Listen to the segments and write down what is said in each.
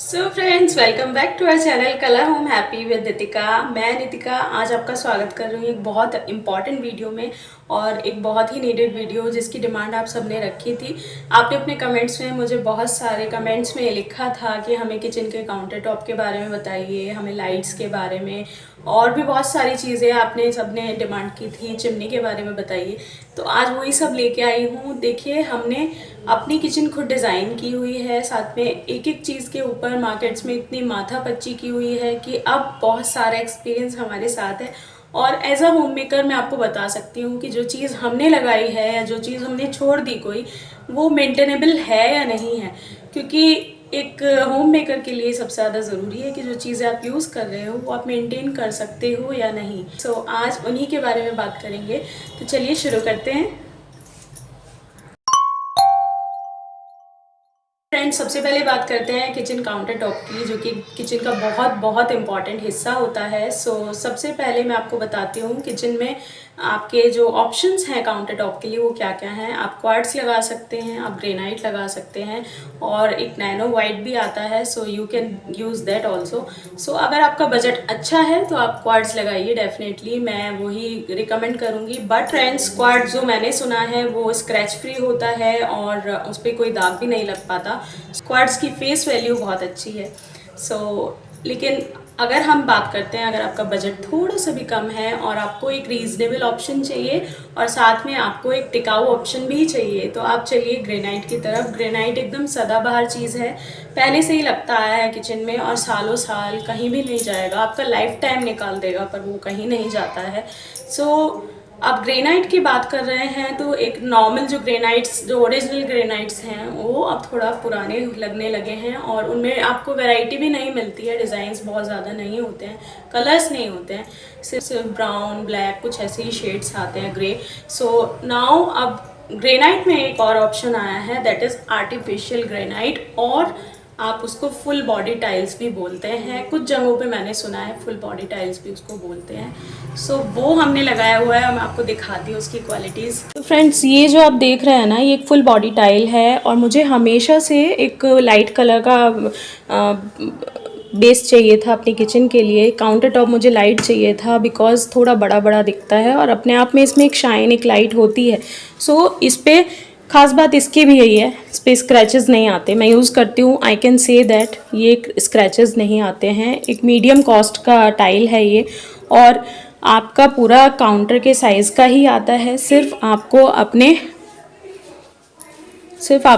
So friends, welcome back to our channel colour home happy with Nitika. मैं नितिका आज आपका स्वागत कर रही हूँ एक बहुत इंपॉर्टेंट वीडियो में और एक बहुत ही नीडेड वीडियो जिसकी डिमांड आप सबने रखी थी। आपने अपने कमेंट्स में मुझे बहुत सारे कमेंट्स में लिखा था कि हमें किचन के काउंटर टॉप के बारे में बताइए, हमें लाइट्स के बारे में और भी बहुत सारी चीज़ें आपने सबने डिमांड की थी, चिमनी के बारे में बताइए। तो आज वही सब लेके आई हूँ। देखिए, हमने अपनी किचन खुद डिज़ाइन की हुई है, साथ में एक एक चीज़ के ऊपर मार्केट्स में इतनी माथापच्ची की हुई है कि अब बहुत सारा एक्सपीरियंस हमारे साथ है। और एज अ होम मेकर मैं आपको बता सकती हूँ कि जो चीज़ हमने लगाई है या जो चीज़ हमने छोड़ दी कोई, वो मेंटेनेबल है या नहीं है। क्योंकि एक होम मेकर के लिए सबसे ज़्यादा ज़रूरी है कि जो चीज़ें आप यूज़ कर रहे हो वो आप मेंटेन कर सकते हो या नहीं। सो आज उन्हीं के बारे में बात करेंगे। तो चलिए शुरू करते हैं। फ्रेंड्स, सबसे पहले बात करते हैं किचन काउंटर टॉप की, जो कि किचन का बहुत बहुत इम्पॉर्टेंट हिस्सा होता है। सबसे पहले मैं आपको बताती हूँ किचन में आपके जो ऑप्शंस हैं काउंटर टॉप के लिए वो क्या क्या हैं। आप क्वार्ट्ज लगा सकते हैं, आप ग्रेनाइट लगा सकते हैं और एक नैनो वाइट भी आता है, so you can use that also. So अगर आपका बजट अच्छा है तो आप क्वार्ट्ज लगाइए, डेफिनेटली मैं वही रिकमेंड करूँगी। बट फ्रेंड्स, क्वार्ट्ज जो मैंने सुना है वो स्क्रैच फ्री होता है और उस पर कोई दाग भी नहीं लग पाता। क्वार्ट्ज की फेस वैल्यू बहुत अच्छी है। लेकिन अगर हम बात करते हैं, अगर आपका बजट थोड़ा सा भी कम है और आपको एक रीजनेबल ऑप्शन चाहिए और साथ में आपको एक टिकाऊ ऑप्शन भी चाहिए, तो आप चलिए ग्रेनाइट की तरफ। ग्रेनाइट एकदम सदाबहार चीज़ है, पहले से ही लगता आया है किचन में और सालों साल कहीं भी नहीं जाएगा, आपका लाइफ टाइम निकाल देगा पर वो कहीं नहीं जाता है। अब ग्रेनाइट की बात कर रहे हैं तो एक नॉर्मल जो ग्रेनाइट्स, जो ओरिजिनल ग्रेनाइट्स हैं, वो अब थोड़ा पुराने लगने लगे हैं और उनमें आपको वैरायटी भी नहीं मिलती है, डिज़ाइंस बहुत ज़्यादा नहीं होते हैं, कलर्स नहीं होते हैं, सिर्फ ब्राउन, ब्लैक, कुछ ऐसे ही शेड्स आते हैं, ग्रे। नाउ अब ग्रेनाइट में एक और ऑप्शन आया है, दैट इज़ आर्टिफिशियल ग्रेनाइट, और आप उसको फुल बॉडी टाइल्स भी बोलते हैं। कुछ जगहों पे मैंने सुना है फुल बॉडी टाइल्स भी उसको बोलते हैं। वो हमने लगाया हुआ है, मैं आपको दिखाती हूँ उसकी क्वालिटीज़। तो फ्रेंड्स, ये जो आप देख रहे हैं ना, ये एक फुल बॉडी टाइल है और मुझे हमेशा से एक लाइट कलर का बेस चाहिए था अपनी किचन के लिए। काउंटर टॉप मुझे लाइट चाहिए था बिकॉज थोड़ा बड़ा बड़ा दिखता है और अपने आप में इसमें एक शाइन, एक लाइट होती है। इस पर खास बात इसकी भी यही है, इस पर स्क्रैचेस नहीं आते। मैं यूज़ करती हूँ, आई कैन से दैट ये स्क्रैचेस नहीं आते हैं। एक मीडियम कॉस्ट का टाइल है ये और आपका पूरा काउंटर के साइज़ का ही आता है। सिर्फ आपको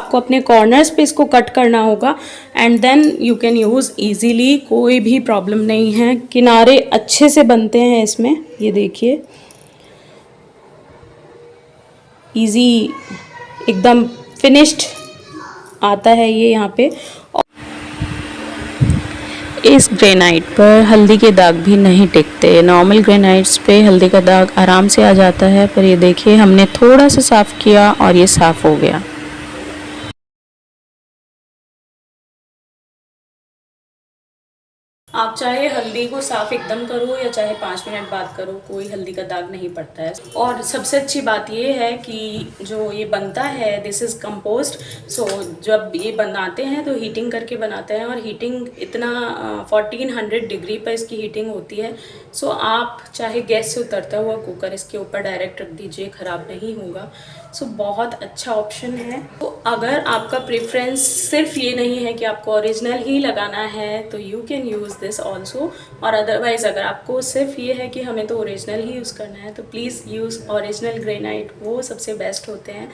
अपने कॉर्नर्स पे इसको कट करना होगा and then you can use easily, कोई भी प्रॉब्लम नहीं है। किनारे अच्छे से बनते हैं इसमें, ये देखिए, ईजी एकदम फिनिश्ड आता है ये यहाँ पे। इस ग्रेनाइट पर हल्दी के दाग भी नहीं टिकते। नॉर्मल ग्रेनाइट्स पे हल्दी का दाग आराम से आ जाता है, पर ये देखिए हमने थोड़ा सा साफ़ किया और ये साफ़ हो गया। आप चाहे हल्दी को साफ़ एकदम करो या चाहे 5 मिनट बाद करो, कोई हल्दी का दाग नहीं पड़ता है। और सबसे अच्छी बात ये है कि जो ये बनता है, दिस इज़ कंपोस्ट। जब ये बनाते हैं तो हीटिंग करके बनाते हैं और हीटिंग इतना 1400 डिग्री पर इसकी हीटिंग होती है। आप चाहे गैस से उतरता हुआ कुकर इसके ऊपर डायरेक्ट रख दीजिए, ख़राब नहीं होगा। बहुत अच्छा ऑप्शन है। तो अगर आपका प्रेफरेंस सिर्फ ये नहीं है कि आपको ओरिजिनल ही लगाना है तो you can use this also, और अदरवाइज़ अगर आपको सिर्फ ये है कि हमें तो ओरिजिनल ही यूज़ करना है तो प्लीज़ यूज़ ओरिजिनल ग्रेनाइट, वो सबसे बेस्ट होते हैं।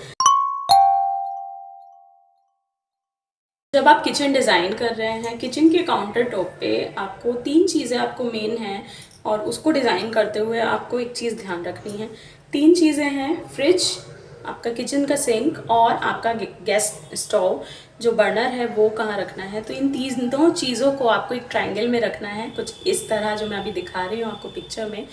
जब आप किचन डिज़ाइन कर रहे हैं, किचन के काउंटर टॉप पे आपको 3 चीज़ें आपको मेन हैं और उसको डिज़ाइन करते हुए आपको एक चीज़ ध्यान रखनी है। 3 चीज़ें हैं, फ्रिज, आपका किचन का सिंक और आपका गैस स्टोव जो बर्नर है वो कहाँ रखना है। तो इन तीनों चीज़ों को आपको एक ट्रायंगल में रखना है, कुछ इस तरह जो मैं अभी दिखा रही हूँ आपको पिक्चर में।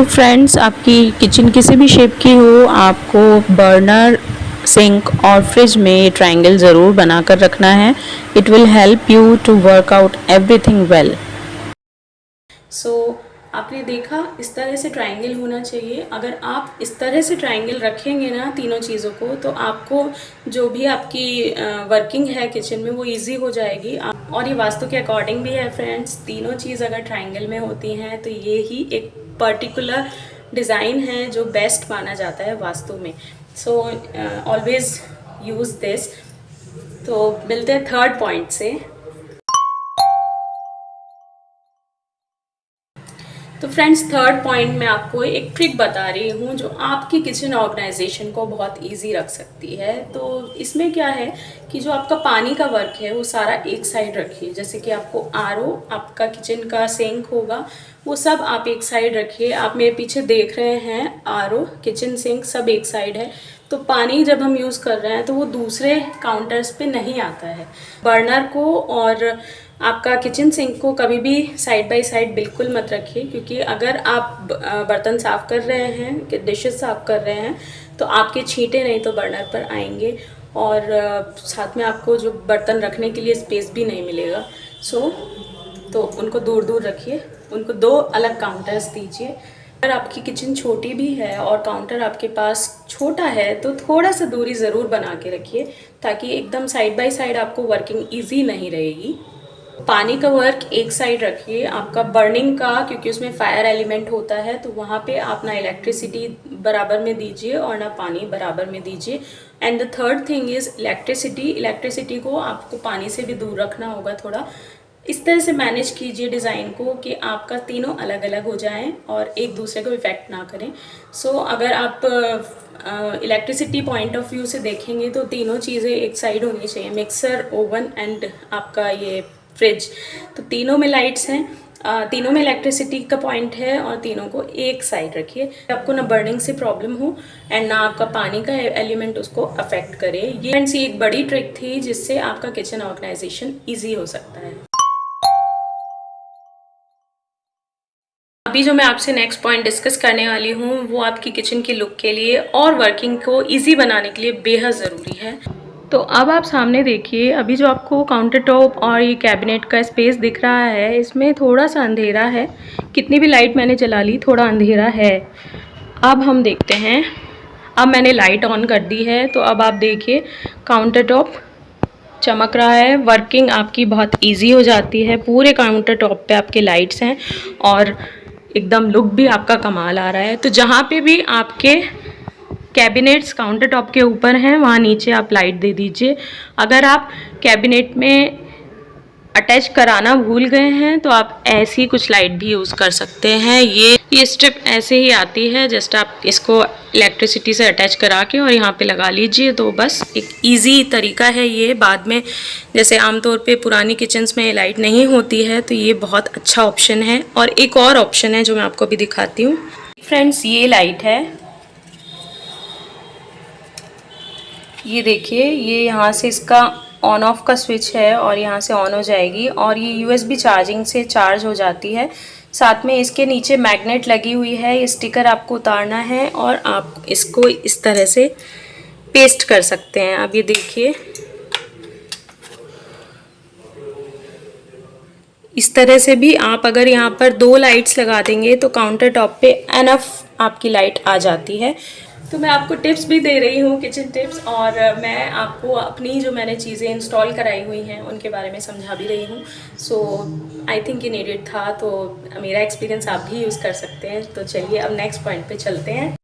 फ्रेंड्स, आपकी किचन किसी भी शेप की हो, आपको बर्नर, सिंक और फ्रिज में ये ट्रायंगल ज़रूर बनाकर रखना है। It will help you to work out everything well. आपने देखा इस तरह से ट्रायंगल होना चाहिए। अगर आप इस तरह से ट्रायंगल रखेंगे ना तीनों चीज़ों को, तो आपको जो भी आपकी वर्किंग है किचन में वो इजी हो जाएगी। और ये वास्तु के अकॉर्डिंग भी है फ्रेंड्स, तीनों चीज़ अगर ट्रायंगल में होती हैं तो ये ही एक पर्टिकुलर डिज़ाइन है जो बेस्ट माना जाता है वास्तु में। So always use this. तो मिलते हैं थर्ड पॉइंट से। तो फ्रेंड्स, थर्ड पॉइंट में आपको एक ट्रिक बता रही हूँ जो आपकी किचन ऑर्गेनाइजेशन को बहुत इजी रख सकती है। तो इसमें क्या है कि जो आपका पानी का वर्क है वो सारा एक साइड रखिए। जैसे कि आपको आरओ, आपका किचन का सिंक होगा, वो सब आप एक साइड रखिए। आप मेरे पीछे देख रहे हैं आरओ, किचन सिंक सब एक साइड है। तो पानी जब हम यूज़ कर रहे हैं तो वो दूसरे काउंटर्स पे नहीं आता है। बर्नर को और आपका किचन सिंक को कभी भी साइड बाय साइड बिल्कुल मत रखिए, क्योंकि अगर आप बर्तन साफ़ कर रहे हैं, डिशेस साफ़ कर रहे हैं, तो आपके छींटे नहीं तो बर्नर पर आएंगे और साथ में आपको जो बर्तन रखने के लिए स्पेस भी नहीं मिलेगा। तो उनको दूर दूर रखिए, उनको दो अलग काउंटर्स दीजिए। अगर आपकी किचन छोटी भी है और काउंटर आपके पास छोटा है तो थोड़ा सा दूरी ज़रूर बना के रखिए, ताकि एकदम साइड बाय साइड आपको वर्किंग ईजी नहीं रहेगी। पानी का वर्क एक साइड रखिए। आपका बर्निंग का, क्योंकि उसमें फायर एलिमेंट होता है, तो वहाँ पे आप ना इलेक्ट्रिसिटी बराबर में दीजिए और ना पानी बराबर में दीजिए। And the third thing is electricity को आपको पानी से भी दूर रखना होगा थोड़ा। इस तरह से मैनेज कीजिए डिज़ाइन को कि आपका तीनों अलग अलग हो जाएं और एक दूसरे को इफ़ेक्ट ना करें। अगर आप इलेक्ट्रिसिटी पॉइंट ऑफ व्यू से देखेंगे तो तीनों चीज़ें एक साइड होनी चाहिए, मिक्सर, ओवन एंड आपका ये फ्रिज। तो तीनों में लाइट्स हैं, तीनों में इलेक्ट्रिसिटी का पॉइंट है और तीनों को एक साइड रखिए। आपको ना बर्निंग से प्रॉब्लम हो एंड ना आपका पानी का एलिमेंट उसको अफेक्ट करे। ये फ्रेंड्स एक बड़ी ट्रिक थी जिससे आपका किचन ऑर्गेनाइजेशन ईजी हो सकता है। अभी जो मैं आपसे नेक्स्ट पॉइंट डिस्कस करने वाली हूँ वो आपकी किचन की लुक के लिए और वर्किंग को इजी बनाने के लिए बेहद ज़रूरी है। तो अब आप सामने देखिए, अभी जो आपको काउंटर टॉप और ये कैबिनेट का स्पेस दिख रहा है, इसमें थोड़ा सा अंधेरा है। कितनी भी लाइट मैंने जला ली, थोड़ा अंधेरा है। अब हम देखते हैं, अब मैंने लाइट ऑन कर दी है, तो अब आप देखिए काउंटर टॉप चमक रहा है। वर्किंग आपकी बहुत ईजी हो जाती है। पूरे काउंटर टॉप पे आपके लाइट्स हैं और एकदम लुक भी आपका कमाल आ रहा है। तो जहाँ पे भी आपके कैबिनेट्स काउंटर टॉप के ऊपर हैं वहाँ नीचे आप लाइट दे दीजिए। अगर आप कैबिनेट में अटैच कराना भूल गए हैं तो आप ऐसी कुछ लाइट भी यूज़ कर सकते हैं। ये स्ट्रिप ऐसे ही आती है, जस्ट आप इसको इलेक्ट्रिसिटी से अटैच करा के और यहाँ पे लगा लीजिए। तो बस एक इजी तरीका है ये। बाद में जैसे आमतौर पे पुरानी किचन्स में लाइट नहीं होती है, तो ये बहुत अच्छा ऑप्शन है। और एक और ऑप्शन है जो मैं आपको अभी दिखाती हूँ फ्रेंड्स, ये लाइट है, ये देखिए, ये यहाँ से इसका ऑन ऑफ का स्विच है और यहाँ से ऑन हो जाएगी और ये यूएसबी चार्जिंग से चार्ज हो जाती है। साथ में इसके नीचे मैग्नेट लगी हुई है, ये स्टिकर आपको उतारना है और आप इसको इस तरह से पेस्ट कर सकते हैं। अब ये देखिए, इस तरह से भी आप अगर यहाँ पर 2 लाइट्स लगा देंगे तो काउंटर टॉप पे एनफ आपकी लाइट आ जाती है। तो मैं आपको टिप्स भी दे रही हूँ, किचन टिप्स, और मैं आपको अपनी जो मैंने चीज़ें इंस्टॉल कराई हुई हैं उनके बारे में समझा भी रही हूँ। आई थिंक ये नीडेड था, तो मेरा एक्सपीरियंस आप भी यूज़ कर सकते हैं। तो चलिए अब नेक्स्ट पॉइंट पे चलते हैं।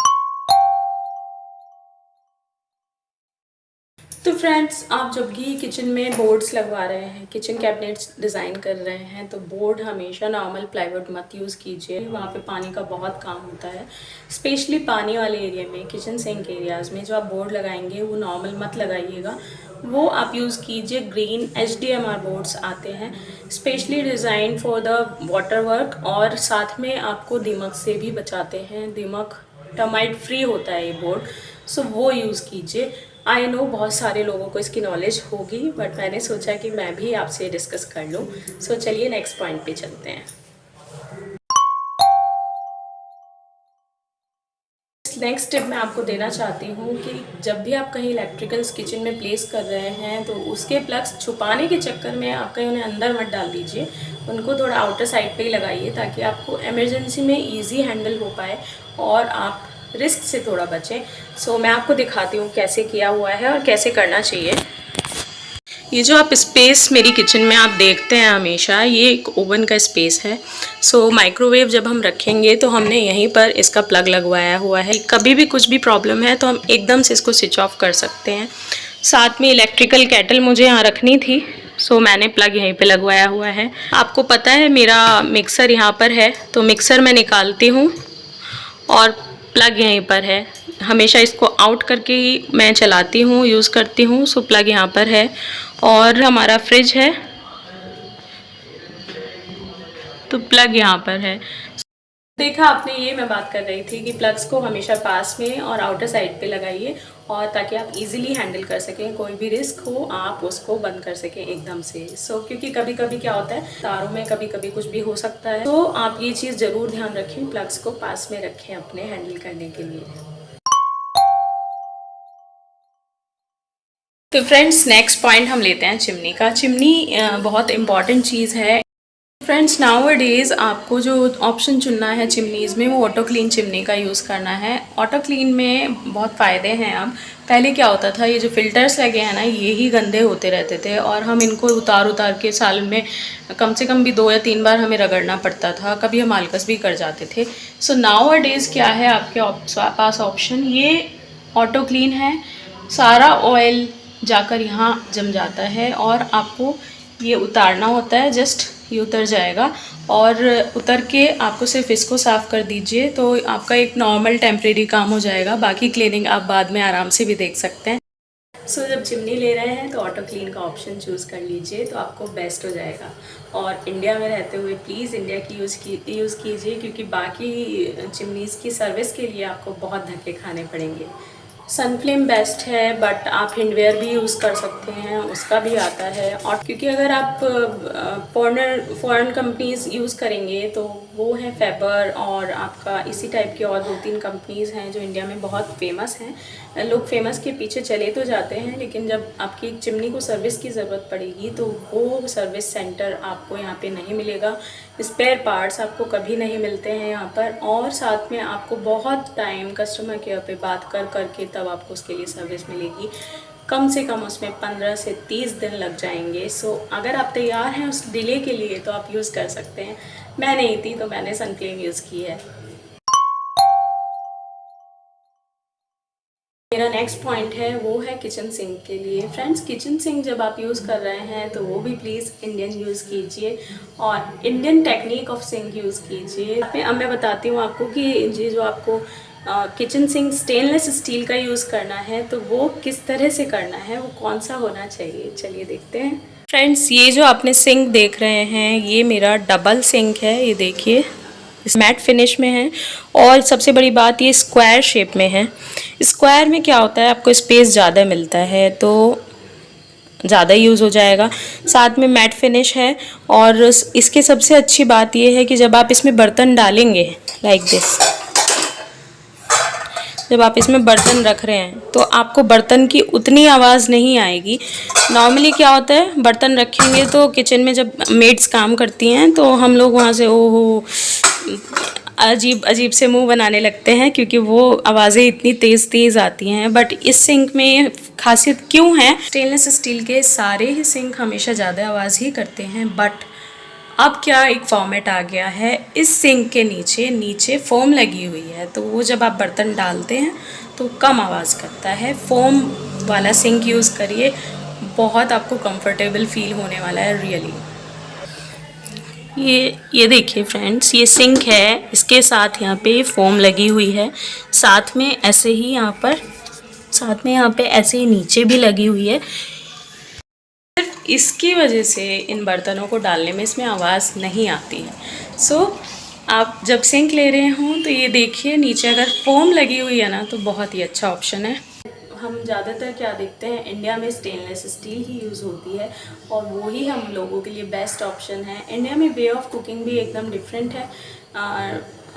तो फ्रेंड्स, आप जब भी किचन में बोर्ड्स लगवा रहे हैं, किचन कैबिनेट्स डिज़ाइन कर रहे हैं, तो बोर्ड हमेशा नॉर्मल प्लाईवुड मत यूज़ कीजिए। वहाँ पे पानी का बहुत काम होता है, स्पेशली पानी वाले एरिया में, किचन सिंक एरियाज़ में जो आप बोर्ड लगाएंगे वो नॉर्मल मत लगाइएगा। वो आप यूज़ कीजिए ग्रीन HDMR बोर्ड्स आते हैं, specially design for the water work, और साथ में आपको दीमक से भी बचाते हैं। दीमक टर्माइट फ्री होता है ये बोर्ड, वो यूज़ कीजिए। आई नो बहुत सारे लोगों को इसकी नॉलेज होगी, बट मैंने सोचा कि मैं भी आपसे डिस्कस कर लूँ। चलिए नेक्स्ट पॉइंट पे चलते हैं। नेक्स्ट टिप मैं आपको देना चाहती हूँ कि जब भी आप कहीं इलेक्ट्रिकल्स किचन में प्लेस कर रहे हैं तो उसके प्लग्स छुपाने के चक्कर में आप कहीं उन्हें अंदर मत डाल दीजिए, उनको थोड़ा आउटर साइड पे ही लगाइए ताकि आपको इमरजेंसी में इजी हैंडल हो पाए और आप रिस्क से थोड़ा बचें। सो मैं आपको दिखाती हूँ कैसे किया हुआ है और कैसे करना चाहिए। ये जो आप स्पेस मेरी किचन में आप देखते हैं हमेशा, ये एक ओवन का स्पेस है। सो माइक्रोवेव जब हम रखेंगे तो हमने यहीं पर इसका प्लग लगवाया हुआ है। कभी भी कुछ भी प्रॉब्लम है तो हम एकदम से इसको स्विच ऑफ कर सकते हैं। साथ में इलेक्ट्रिकल केटल मुझे यहाँ रखनी थी, सो मैंने प्लग यहीं पे लगवाया हुआ है। आपको पता है मेरा मिक्सर यहाँ पर है, तो मिक्सर मैं निकालती हूँ और प्लग यहीं पर है। हमेशा इसको आउट करके ही मैं चलाती हूँ, यूज़ करती हूँ। सो प्लग यहाँ पर है। और हमारा फ्रिज है तो प्लग यहाँ पर है। देखा आपने, ये मैं बात कर रही थी कि प्लग्स को हमेशा पास में और आउटर साइड पे लगाइए और ताकि आप इजीली हैंडल कर सकें, कोई भी रिस्क हो आप उसको बंद कर सकें एकदम से। क्योंकि कभी कभी क्या होता है, तारों में कभी कभी कुछ भी हो सकता है, तो आप ये चीज़ ज़रूर ध्यान रखें, प्लग्स को पास में रखें अपने हैंडल करने के लिए। तो फ्रेंड्स नेक्स्ट पॉइंट हम लेते हैं चिमनी का। चिमनी बहुत इम्पॉर्टेंट चीज़ है। फ्रेंड्स नाउअडेज़ आपको जो ऑप्शन चुनना है चिमनीज़ में, वो ऑटो क्लीन चिमनी का यूज़ करना है। ऑटो क्लीन में बहुत फ़ायदे हैं। अब पहले क्या होता था, ये जो फ़िल्टर्स लगे हैं ना, ये ही गंदे होते रहते थे और हम इनको उतार के साल में कम से कम भी 2 या 3 बार हमें रगड़ना पड़ता था, कभी हम आलकस भी कर जाते थे। सो नाउअडेज़ क्या है आपके पास ऑप्शन, ये ऑटो क्लीन है। सारा ऑयल जाकर यहाँ जम जाता है और आपको ये उतारना होता है, जस्ट ये उतर जाएगा और उतर के आपको सिर्फ इसको साफ़ कर दीजिए तो आपका एक नॉर्मल टेम्परेरी काम हो जाएगा। बाकी क्लीनिंग आप बाद में आराम से भी देख सकते हैं। जब चिमनी ले रहे हैं तो ऑटो क्लीन का ऑप्शन चूज़ कर लीजिए तो आपको बेस्ट हो जाएगा। और इंडिया में रहते हुए प्लीज़ इंडिया की यूज़ कीजिए, क्योंकि बाकी चिमनीज़ की सर्विस के लिए आपको बहुत धक्के खाने पड़ेंगे। सनफ्लेम बेस्ट है, बट आप हिंडवेयर भी यूज़ कर सकते हैं, उसका भी आता है। और क्योंकि अगर आप फॉरेन कंपनीज़ यूज़ करेंगे तो वो है फेबर और आपका इसी टाइप की और 2-3 कंपनीज़ हैं जो इंडिया में बहुत फेमस हैं। लोग फेमस के पीछे चले तो जाते हैं, लेकिन जब आपकी एक चिमनी को सर्विस की ज़रूरत पड़ेगी तो वो सर्विस सेंटर आपको यहाँ पे नहीं मिलेगा। स्पेयर पार्ट्स आपको कभी नहीं मिलते हैं यहाँ पर, और साथ में आपको बहुत टाइम कस्टमर केयर पे बात करके तब आपको उसके लिए सर्विस मिलेगी। कम से कम उसमें 15 से 30 दिन लग जाएंगे। अगर आप तैयार हैं उस डिले के लिए तो आप यूज़ कर सकते हैं। मैं नहीं थी तो मैंने सनफ्लेम यूज़ की है। मेरा नेक्स्ट पॉइंट है वो है किचन सिंक के लिए। फ्रेंड्स किचन सिंक जब आप यूज़ कर रहे हैं तो वो भी प्लीज़ इंडियन यूज़ कीजिए और Indian technique of sink use कीजिए। अब मैं बताती हूँ आपको कि ये जो आपको किचन सिंक स्टेनलेस स्टील का यूज़ करना है तो वो किस तरह से करना है, वो कौन सा होना चाहिए, चलिए देखते हैं। फ्रेंड्स ये जो आपने सिंक देख रहे हैं ये मेरा डबल सिंक है, ये देखिए मैट फिनिश में है और सबसे बड़ी बात ये स्क्वायर शेप में है। स्क्वायर में क्या होता है, आपको स्पेस ज़्यादा मिलता है तो ज़्यादा यूज़ हो जाएगा। साथ में मैट फिनिश है और इसके सबसे अच्छी बात ये है कि जब आप इसमें बर्तन डालेंगे लाइक दिस, जब आप इसमें बर्तन रख रहे हैं तो आपको बर्तन की उतनी आवाज़ नहीं आएगी। नॉर्मली क्या होता है, बर्तन रखेंगे तो किचन में जब मेड्स काम करती हैं तो हम लोग वहाँ से ओहो अजीब अजीब से मुंह बनाने लगते हैं, क्योंकि वो आवाज़ें इतनी तेज़ आती हैं। बट इस सिंक में खासियत क्यों है, स्टेनलेस स्टील के सारे ही सिंक हमेशा ज़्यादा आवाज़ ही करते हैं, बट अब क्या एक फॉर्मेट आ गया है, इस सिंक के नीचे फोम लगी हुई है तो वो जब आप बर्तन डालते हैं तो कम आवाज़ करता है। फोम वाला सिंक यूज़ करिए, बहुत आपको कंफर्टेबल फील होने वाला है रियली। ये देखिए फ्रेंड्स, ये सिंक है, इसके साथ यहाँ पे फोम लगी हुई है, साथ में ऐसे ही यहाँ पे ऐसे ही नीचे भी लगी हुई है। सिर्फ इसकी वजह से इन बर्तनों को डालने में इसमें आवाज़ नहीं आती है। आप जब सिंक ले रहे हों तो ये देखिए नीचे अगर फोम लगी हुई है ना तो बहुत ही अच्छा ऑप्शन है। हम ज़्यादातर क्या देखते हैं, इंडिया में स्टेनलेस स्टील ही यूज़ होती है और वो ही हम लोगों के लिए बेस्ट ऑप्शन है। इंडिया में वे ऑफ कुकिंग भी एकदम डिफरेंट है।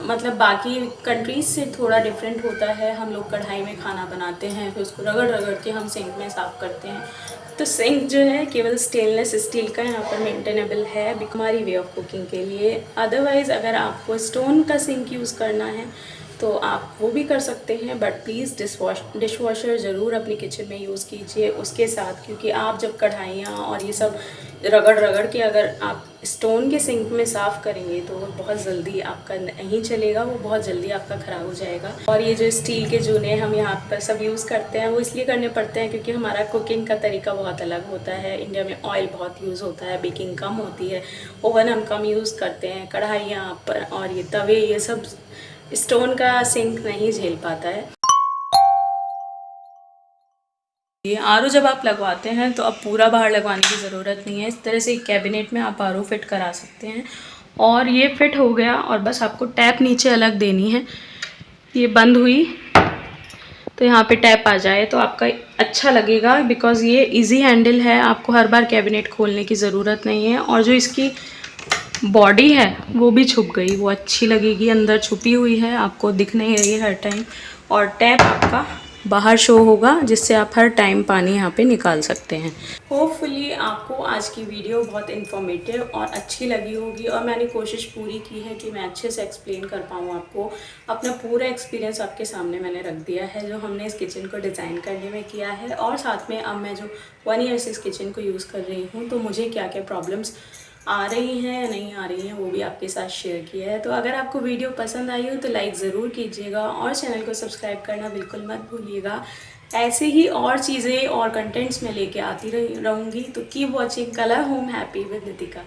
मतलब बाकी कंट्रीज़ से थोड़ा डिफरेंट होता है। हम लोग कढ़ाई में खाना बनाते हैं, फिर उसको रगड़ रगड़ के हम सिंक में साफ़ करते हैं। तो सिंक जो है केवल स्टेनलेस स्टील का यहाँ पर मेंटेनेबल है हमारी वे ऑफ कुकिंग के लिए। अदरवाइज़ अगर आपको स्टोन का सिंक यूज़ करना है तो आप वो भी कर सकते हैं, बट प्लीज़ डिश वॉशर ज़रूर अपनी किचन में यूज़ कीजिए उसके साथ, क्योंकि आप जब कढ़ाइयाँ और ये सब रगड़ रगड़ के अगर आप स्टोन के सिंक में साफ़ करेंगे तो वो बहुत जल्दी आपका नहीं चलेगा, वो बहुत जल्दी आपका ख़राब हो जाएगा। और ये जो स्टील के जूने हम यहाँ पर सब यूज़ करते हैं वो इसलिए करने पड़ते हैं क्योंकि हमारा कुकिंग का तरीका बहुत अलग होता है। इंडिया में ऑयल बहुत यूज़ होता है, बेकिंग कम होती है, ओवन हम कम यूज़ करते हैं, कढ़ाइयाँ पर और ये तवे ये सब स्टोन का सिंक नहीं झेल पाता है। ये आरओ जब आप लगवाते हैं तो अब पूरा बाहर लगवाने की ज़रूरत नहीं है। इस तरह से एक कैबिनेट में आप आरओ फिट करा सकते हैं और ये फिट हो गया और बस आपको टैप नीचे अलग देनी है। ये बंद हुई तो यहाँ पे टैप आ जाए तो आपका अच्छा लगेगा, बिकॉज़ ये इजी हैंडल है, आपको हर बार कैबिनेट खोलने की ज़रूरत नहीं है। और जो इसकी बॉडी है वो भी छुप गई, वो अच्छी लगेगी, अंदर छुपी हुई है, आपको दिख नहीं रही है हर टाइम। और टैप आपका बाहर शो होगा जिससे आप हर टाइम पानी यहाँ पे निकाल सकते हैं। होपफुली आपको आज की वीडियो बहुत इन्फॉर्मेटिव और अच्छी लगी होगी और मैंने कोशिश पूरी की है कि मैं अच्छे से एक्सप्लेन कर पाऊँ आपको। अपना पूरा एक्सपीरियंस आपके सामने मैंने रख दिया है जो हमने इस किचन को डिज़ाइन करने में किया है, और साथ में अब मैं जो 1 ईयर से इस किचन को यूज़ कर रही हूँ तो मुझे क्या क्या प्रॉब्लम्स आ रही हैं या नहीं आ रही हैं वो भी आपके साथ शेयर किया है। तो अगर आपको वीडियो पसंद आई हो तो लाइक ज़रूर कीजिएगा और चैनल को सब्सक्राइब करना बिल्कुल मत भूलिएगा। ऐसे ही और चीज़ें और कंटेंट्स में लेके आती रहूँगी, तो keep watching colour home happy with Nitika.